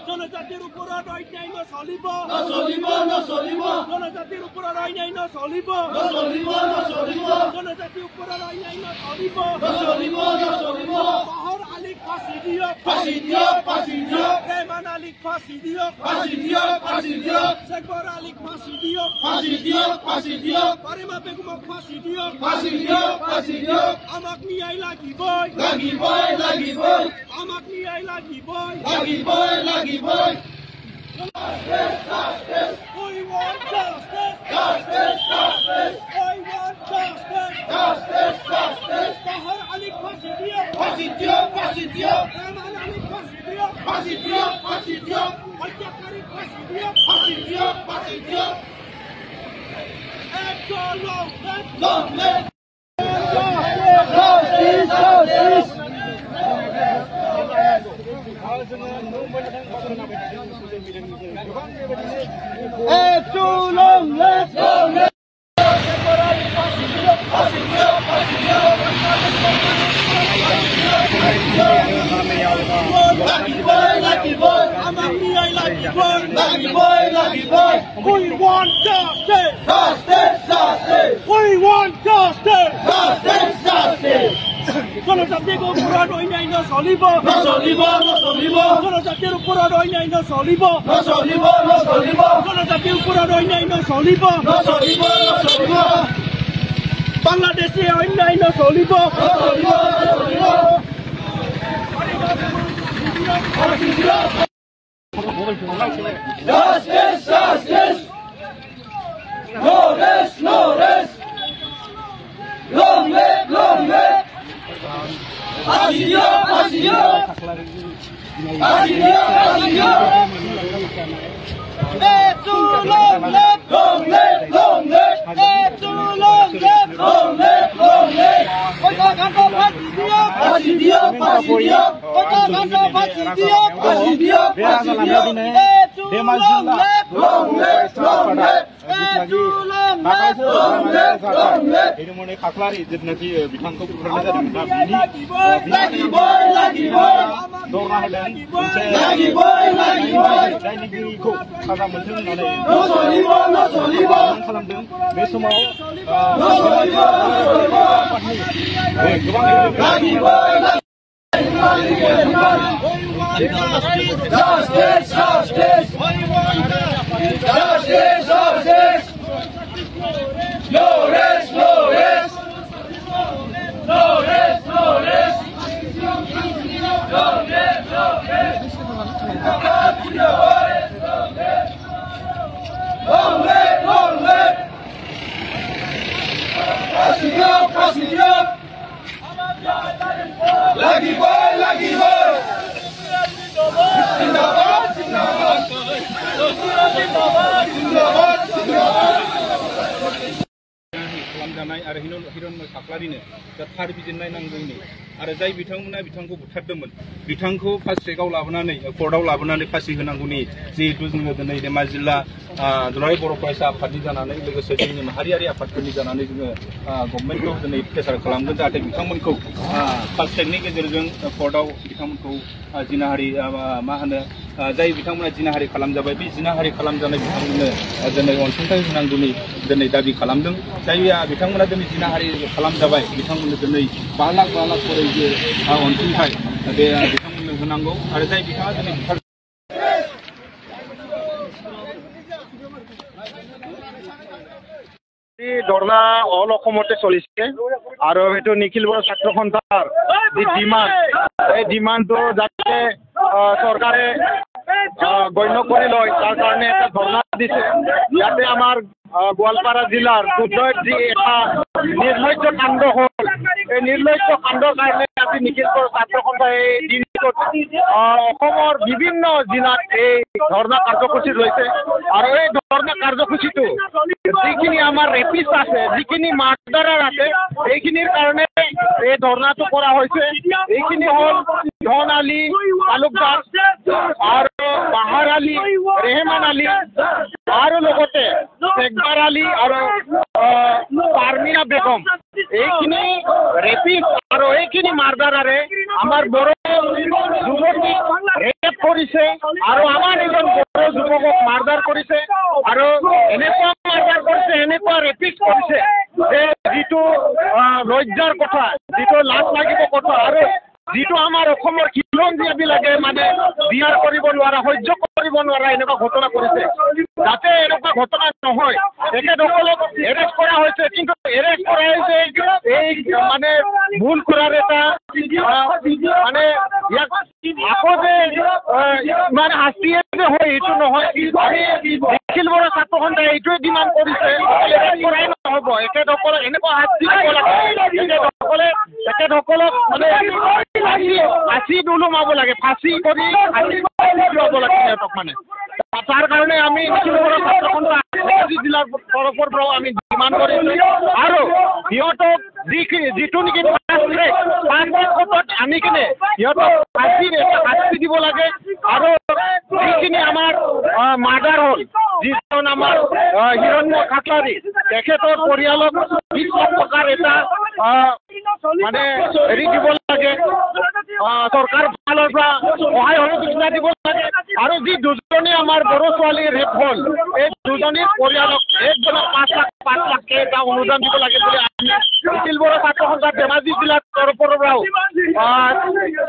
জনজাতিৰ উপৰত অন্যায় নচলিব জনজাতিৰ উপৰত অন্যায় নচলিব জনজাতিৰ উপৰত অন্যায় নচলিব বাহৰ আলীক ফাঁচি দিয়ক ৰেহমান আলীক ফাঁচি দিয়ক শেখৰ আলীক ফাঁচি দিয়ক পাৰিমা বেগমক ফাঁচি দিয়ক আমাক ন্যায় লাগিবই আমাক ন্যায় লাগিবই We want justice. We want justice. Bahar Ali ফাঁসি দিয়ক রেহমান আলী ফাঁসি দিয়ক হত্যাকারী ফাঁসি দিয়ক long live justice. Too long, let's go. Lucky boy. We want justice. We want justice. জনজাতির উপৰত অন্যায় নচলিব জনজাতিৰ উপৰত অন্যায় নচলিব জনজাতিৰ উপৰত অন্যায় নচলিব বাংলাদেশে অন্যায় নচলিব Justice. No rest. Long live. Asidio. Too long live. Long live. Too long live. Long live. Asidio. ini mulai kaklari jenaki bitangku pernah jadi Lucky boy. dorah dan Lucky boy. dan negeri ko kata menteri nade No solibo. kalamdeng besok mau Lucky boy. Justice. No rest. Long live. Asidio. Lucky boy. खालामजानाय आरो हिरन खाख्लारिनो दा थार बिजिरनाय नांगौनि आरो जाय बिथांमोना बिथांखौ बुथारदोंमोन बिथांखौ फार्स्ट ट्रेकआव लाबोनानै कर्टआव लाबोनानै फासि होनांगौनि जिहेतु जोङो दिनै धेमाजि जिल्ला दुलाराय बर' फरायसा आफादनि जानानै लोगोसे जोंनि माहारियारि आफादफोरनि जानानै जोङो गभर्नमेन्टखौ दिनै प्रेसार खालामगोन जाहाथे बिथांमोनखौ फार्स्ट ट्रेकनि गेजेरजों कर्टआव बिथांमोनखौ जिनाहारि मा होनो जाय बिथांमोना जिनाहारि खालामजाबाय बे जिनाहारि खालामजानाय बिथांमोननो दिनै अनसुंथाइ होनांगौनि दिनै दाबि खालामदों जायया बिथांमोना दिनै जिनाहारि खालामजाबाय बिथांमोननो दिनै 5 लाख खरै अनसुंथाइ बे बिथांमोननो होनांगौ आरो जाय बिथाङा दिनै ধৰ্ণা অল অসমতে চলিছে আৰু সেইটো নিখিল বড়ো ছাত্ৰ সন্থাৰ যি ডিমাণ্ড এই ডিমাণ্ডটো যাতে চৰকাৰে গণ্য কৰি লয় তাৰ কাৰণে এটা ধৰ্ণা দিছে ইয়াতে আমাৰ গোৱালপাৰা জিলাৰ দুধনৈত যি এটা নিৰ্লজ্জ কাণ্ড হ'ল এই নিৰ্লজ্জ কাণ্ডৰ কাৰণে আজি নিখিল বড়ো ছাত্ৰ সন্থাই এই দিনটোত অসমৰ বিভিন্ন জিলাত এই ধৰ্ণা কাৰ্যসূচী লৈছে আৰু এই ধৰ্ণা কাৰ্যসূচীটো যিখিনি আমাৰ ৰেপিষ্ট আছে যিখিনি মাৰ্ডাৰাৰ আছে এইখিনিৰ কাৰণে এই ধৰ্ণাটো কৰা হৈছে এইখিনি হ'ল ধন আলী তালুকদাৰ আৰু বাহাৰ আলী ৰেহমান আলী আৰু লগতে শেখবাৰ আলী আৰু পাৰমিনা বেগম এইখিনি ৰেপিষ্ট আৰু এইখিনি মাৰ্ডাৰাৰে আমাৰ বড়ো যুৱতী ৰেপ কৰিছে আৰু আমাৰ এজন বড়ো যুৱকক মাৰ্ডাৰ কৰিছে আৰু এনেকুৱা মাৰ্ডাৰ কৰিছে এনেকুৱা ৰেপিষ্ট কৰিছে যে যিটো লজ্জাৰ কথা যিটো লাজ লাগিব কথা আৰু যিটো আমাৰ অসমৰ খিলঞ্জীয়াবিলাকে মানে বিয়াৰ কৰিব নোৱাৰা সহ্য কৰিব নোৱাৰা এনেকুৱা ঘটনা কৰিছে যাতে এনেকুৱা ঘটনা নহয় তেখেতসকলক এৰেষ্ট কৰা হৈছে কিন্তু এৰেষ্ট কৰা হৈছে এই মানে ভুল কৰাৰ এটা মানে ইয়াক আকৌ যে মানে শাস্তিয়ে যে হয় এইটো নহয় আমি নিখিল বড়ো ছাত্ৰ সন্থাই এইটোৱে ডিমাণ্ড কৰিছে এৰেষ্ট কৰাই নহ'ব এখেতসকলক এনেকুৱা শাস্তি দিব লাগে তেখেতসকলক মানে ফাঁচি ওলোমাব লাগে ফাঁচি কৰি দিব লাগে সিহঁতক মানে তাৰ কাৰণে আমি নিখিল বড়ো ছাত্ৰ সন্থা জিলাৰ তৰফৰ পৰাও আমি ডিমাণ্ড কৰিছোঁ আৰু সিহঁতক যিটো নেকি পাঁচত আনি কিনে সিহঁতক শাস্তি দিব লাগে আৰু যিখিনি আমাৰ মাৰ্ডাৰ হ'ল যিজন আমাৰ হিৰণ্য খাটলাৰী তেখেতৰ পৰিয়ালক 20 লাখ টকাৰ এটা মানে হেৰি দিব লাগে চৰকাৰ ফালৰ পৰা সহায় সহযোগিতা দিব লাগে আৰু যি দুজনী আমাৰ বড়ো ছোৱালী ৰেপ হ'ল এই দুজনীৰ পৰিয়ালক একজনক 5 লাখকে এটা অনুদান দিব লাগে বুলি আমি নিখিল বড়ো ছাত্ৰ সন্থা ধেমাজি জিলাৰ তৰফৰ পৰাও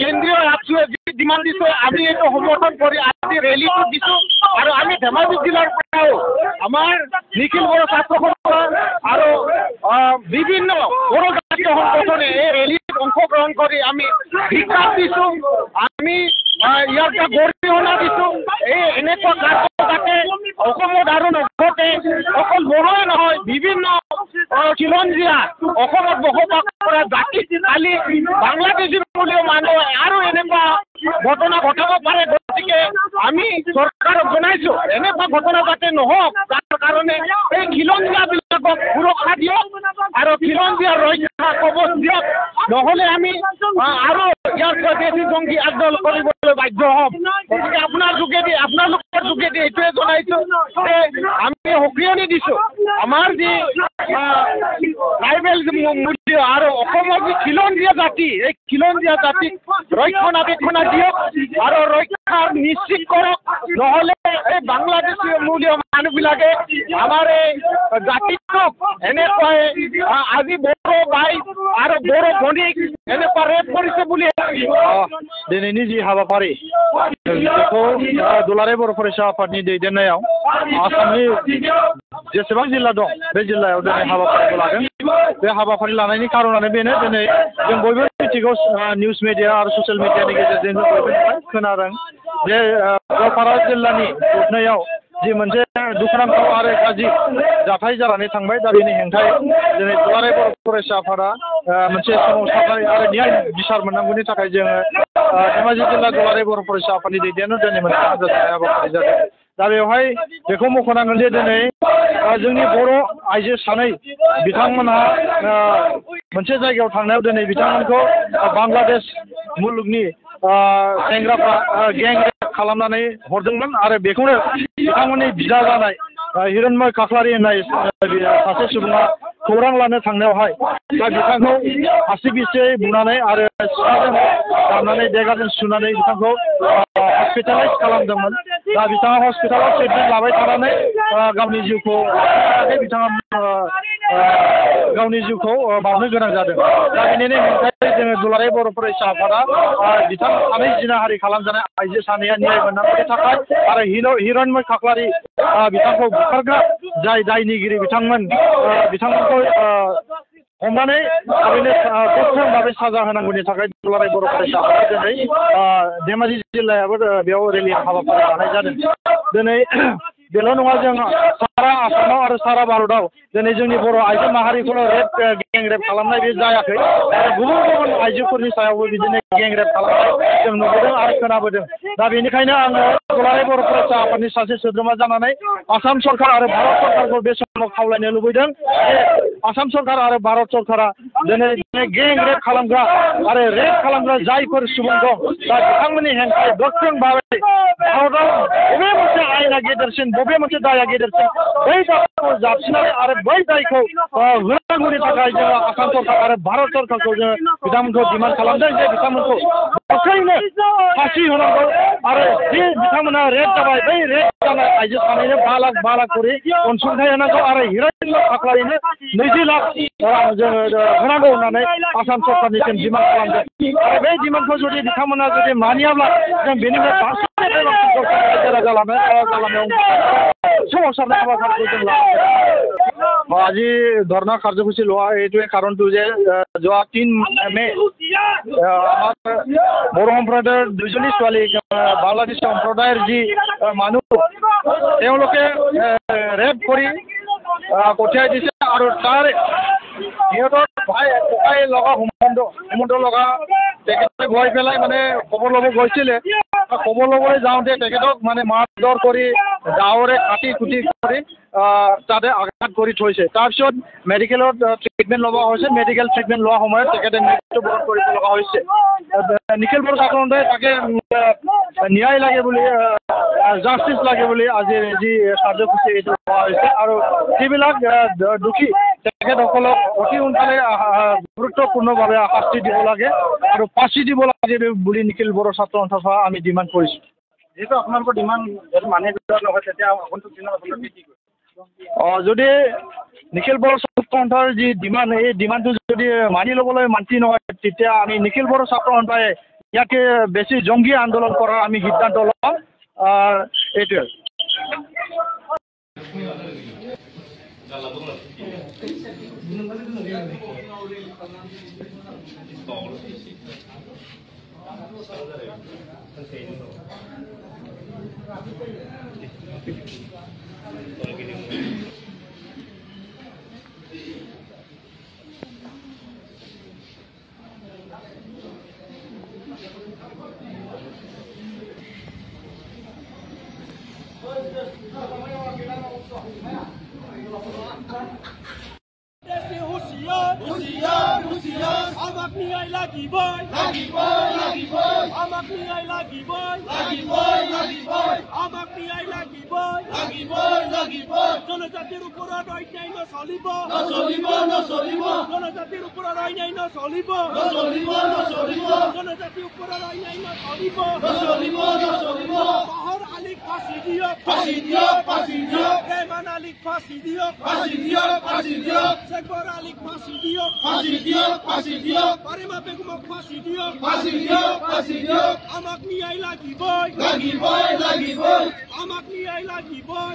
কেন্দ্ৰীয় ৰাষ্ট্ৰীয় যি ডিমাণ্ড দিছে আমি এইটো সমৰ্থন কৰি আজি ৰেলীটো দিছোঁ আৰু আমি ধেমাজি জিলাৰ পৰাও আমাৰ নিখিল বড়ো ছাত্ৰ সন্থা আৰু বিভিন্ন বড়ো জাতীয় সংগঠনে এই ৰেলীত অংশগ্ৰহণ কৰি আমি বিকাশ দিছোঁ আমি ইয়াৰ পৰা গৰিহণা দিছোঁ এই এনেকুৱা কাৰ্য যাতে অসমত আৰু নঘটে অকল বড়োৱে নহয় বিভিন্ন খিলঞ্জীয়া অসমত বসবাস কৰা জাতি কালি বাংলাদেশী বুলিও মানুহ আৰু এনেকুৱা ঘটনা ঘটাব পাৰে গতিকে আমি চৰকাৰক জনাইছোঁ এনেকুৱা ঘটনা যাতে নহওক তাৰ কাৰণে এই খিলঞ্জীয়াবিলাকক সুৰক্ষা দিয়ক আৰু খিলঞ্জীয়া ৰক্ষা কবচ দিয়ক নহ'লে আমি আৰু ইয়াৰ স্বদেশী জংগী আন্দোলন কৰিবলৈ বাধ্য হ'ম গতিকে আপোনালোকৰ যোগেদি এইটোৱে জনাইছোঁ যে আমি সক্ৰিয়নি দিছোঁ আমাৰ যি ট্ৰাইবেল মূল্য আৰু অসমৰ যি খিলঞ্জীয়া জাতি এই খিলঞ্জীয়া জাতিক ৰক্ষণাবেক্ষণা দিয়ক আৰু ৰক্ষা নিশ্চিত কৰক নহ'লে এই বাংলাদেশী মূলীয় মানুহবিলাকে আমাৰ এই জাতিটোক এনেকুৱাই আজি বড়ো বাই আৰু বড়ো ভনীক এনেকুৱা ৰেপ কৰিছে বুলি दिनैनि जि हाबाफारि बेखौ दुलाराय बर' फरायसा आफादनि दैदेननायाव आसामनि जेसेबां जिल्ला दं बे जिल्लायाव दिनै हाबाफारिखौ लादों बे हाबाफारि लानायनि कारनानो बेनो दिनै जों बयबो मिथिगौ निउस मिडिया आरो ससियेल मिडियानि गेजेरजों जों बयबो खोनादों जे गवालपारा जिल्लानि दुधनैयाव जि मोनसे दुखुनांथाव आरो गाज्रि जाथाय जानानै थांबाय दा बेनि हेंथायै दिनै दुलाराय बर' फरायसा आफादा मोनसे सोमावसारनाय आरो न्याय बिसार मोननांगौनि थाखाय जोङो धेमाजि जिल्ला दुलाराय बर' फरायसा आफादनि दैदेननायाव दिनै मोनसे हानजाथाय हाबाफारि जादों दा बेवहाय बेखौ मख'नांगोन जे दिनै जोंनि बर' आइजो सानै बिथांमोनहा मोनसे जायगायाव थांनायाव दिनै बिथांमोनखौ बांलादेश मुलुगनि सेंग्राफ्रा गें रेप खालामनानै हरदोंमोन आरो बेखौनो बिथांमोननि बिदा जानाय हिरण्मय खाख्लारि होननाय सासे सुबुङा खौरां लानो थांनायावहाय दा बिथांखौ आसि बिसि बुनानै आरो सिखाजों दामनानै देगाजों सुनानै बिथांखौ हस्पिटालाइज खालामदोंमोन दा बिथाङा हस्पिटालाव ट्रिटमेन्ट लाबाय थानानै गावनि जिउखौ बिथाङा गावनि जिउखौ बावनो गोनां जादों दा बेनिनो हेंथायै जोङो दुलाराय बर' फरायसा आफादा बिथां सानै जिनाहारि खालामजानाय आइजो सानैया न्याय मोननांगौनि थाखाय आरो हिरण्मय खाख्लारि बिथांखौ बुथारग्रा जाय दायनिगिरि बिथांमोनखौ हमनानै थारैनो गोख्रोंभाबै साजा होनांगौनि थाखाय दुलाराय बर' फरायसा आफादा दिनै धेमाजि जिल्लायाबो बेयाव रेलि हाबाफारि लानाय जादों। दिनै बेल' नङा, जों सारा आसामाव आरो सारा भारताव दिनै जोंनि बर' आइजो माहारिखौ गें रेप खालामनाय बे जायाखै आरो गुबुन गुबुन आइजोफोरनि सायावबो बिदिनो गें रेप खालामनाय जों नुबोदों आरो खोनाबोदों। दा बेनिखायनो आङो दुलाराय बर' फरायसा आफादनि सासे सोद्रोमा जानानै आसाम सरकार आरो भारत सरकारखौ बे समाव खावलायनो लुबैदों जे आसाम सरकार आरो भारत सरकारा दिनै गें रेप खालामग्रा आरो रेप खालामग्रा जायफोर सुबुं दं दा बिथांमोननि हेंथायै गोख्रोंभाबै भारताव बबे मोनसे आयेना गेदेरसिन बबे मोनसे दाया गेदेरसिन बै दायखौ जाबसिननानै आरो बै दायखौ होनांगौनि थाखाय जोङो आसाम सरकार आरो भारत सरकारखौ जोङो बिथांमोनखौ डिमान्ड खालामदों जे बिथांमोनखौ गोख्रैनो फासि होनांगौ आरो जे बिथांमोना रेप जाबाय बै रेप जानाय आइजो सानैनो 5 लाख करि अनसुंथाइ होनांगौ आरो हिराचन्द्र खाख्लारिनो 20 लाख जोङो होनांगौ होननानै आसाम सरकारनिसिम डिमान्ड खालामदों आरो बे डिमान्डखौ जुदि बिथांमोना जुदि मानियाब्ला जों बेनिफ्राय बांसिन राजा लामायाव सोमावसारनाय हाबाफारिखौ जों लागोन। আজি ধৰ্ণা কাৰ্যসূচী লোৱা এইটোৱে কাৰণটো যে যোৱা 3 মে আমাৰ বড়ো সম্প্ৰদায়ৰ 2জনী ছোৱালী বাংলাদেশী সম্প্ৰদায়ৰ যি মানুহ তেওঁলোকে ৰেপ কৰি পঠিয়াই দিছে আৰু তাৰ সিহঁতৰ ককাই লগা সম্বন্ধ লগা তেখেতে গৈ পেলাই মানে খবৰ ল'ব গৈছিলে। খবৰ ল'বলৈ যাওঁতে তেখেতক মানে মাৰধৰ কৰি গাঁৱৰে কাটি কুটি কৰি তাতে আঘাত কৰি থৈছে। তাৰপিছত মেডিকেলত ট্ৰিটমেণ্ট ল'ব হৈছে। মেডিকেল ট্ৰিটমেণ্ট লোৱাৰ সময়ত তেখেতে মৃত্যুবৰণ কৰিব লগা হৈছে। নিখিল বড়ো ছাত্ৰসন্থাই তাকে ন্যায় লাগে বুলি জাষ্টিচ লাগে বুলি আজি যি কাৰ্যসূচী এইটো লোৱা হৈছে আৰু যিবিলাক দোষী তেখেতসকলক অতি সোনকালে গুৰুত্বপূৰ্ণভাৱে শাস্তি দিব লাগে আৰু ফাঁচি দিব লাগে বুলি নিখিল বড়ো ছাত্ৰ সন্থাৰ পৰা আমি ডিমাণ্ড কৰিছোঁ। যিহেতু আপোনালোকৰ ডিমাণ্ড যদি মানি লোৱা নহয় তেতিয়া আগন্তুক দিনত আপোনালোকে কি কৰিব? যদি নিখিল বড়ো ছাত্ৰ সন্থাৰ যি ডিমাণ্ড এই ডিমাণ্ডটো যদি মানি ল'বলৈ মান্তি নহয় তেতিয়া আমি নিখিল বড়ো ছাত্ৰ সন্থাই ইয়াকে বেছি জংগী আন্দোলন কৰাৰ আমি সিদ্ধান্ত ল'ম। এইটোৱে আমাক ন্যায় লাগিবই, আমাক ন্যায় লাগিবই, আমাক ন্যায় লাগিবই, জনজাতিৰ ওপৰত অন্যায় নচলিব, জনজাতিৰ ওপৰত অন্যায় নচলিব, জনজাতিৰ ওপৰত অন্যায় নচলিব। বাহৰ আলীক ফাঁচি দিয়ক, ৰেহমান আলীক ফাঁচি দিয়ক, শেখৰ আলীক ফাঁচি দিয়ক, পাৰিমা বেগমক ফাঁচি দিয়ক, আমাক ন্যায় লাগিবই, আমাক ন্যায় লাগিবই।